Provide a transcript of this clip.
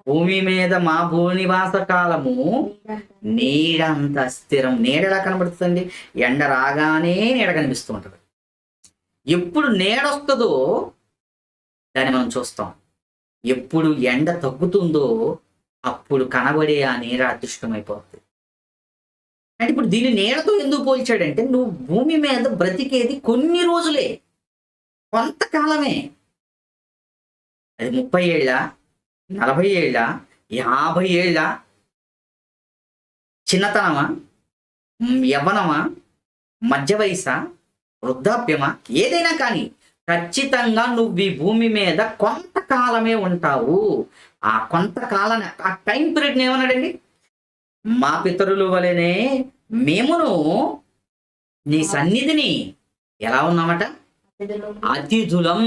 భూమి మీద మా భూనివాస కాలము నీడంత స్థిరం. నీడ ఎలా కనబడుతుంది? ఎండ రాగానే నీడ కనిపిస్తూ ఉంటుంది. ఎప్పుడు నీడొస్తుందో దాన్ని మనం చూస్తాం. ఎప్పుడు ఎండ తగ్గుతుందో అప్పుడు కనబడే ఆ నీడ అదృష్టమైపోతుంది. అంటే ఇప్పుడు దీన్ని నీడతో ఎందుకు పోల్చాడంటే, నువ్వు భూమి మీద బ్రతికేది కొన్ని రోజులే, కొంతకాలమే. అది 30 ఏళ్ళ, 40 ఏళ్ళ, 50 ఏళ్ళ, చిన్నతనమా, యవ్వనమా, మధ్య వయసా, వృద్ధాప్యమా, ఏదైనా కానీ ఖచ్చితంగా నువ్వు ఈ భూమి మీద కొంతకాలమే ఉంటావు. ఆ కొంతకాలం, ఆ టైం పీరియడ్ని ఏమన్నాడండి? మా పితరుల వలనే మేమును నీ సన్నిధిని ఎలా ఉన్నామట? అతిథులం.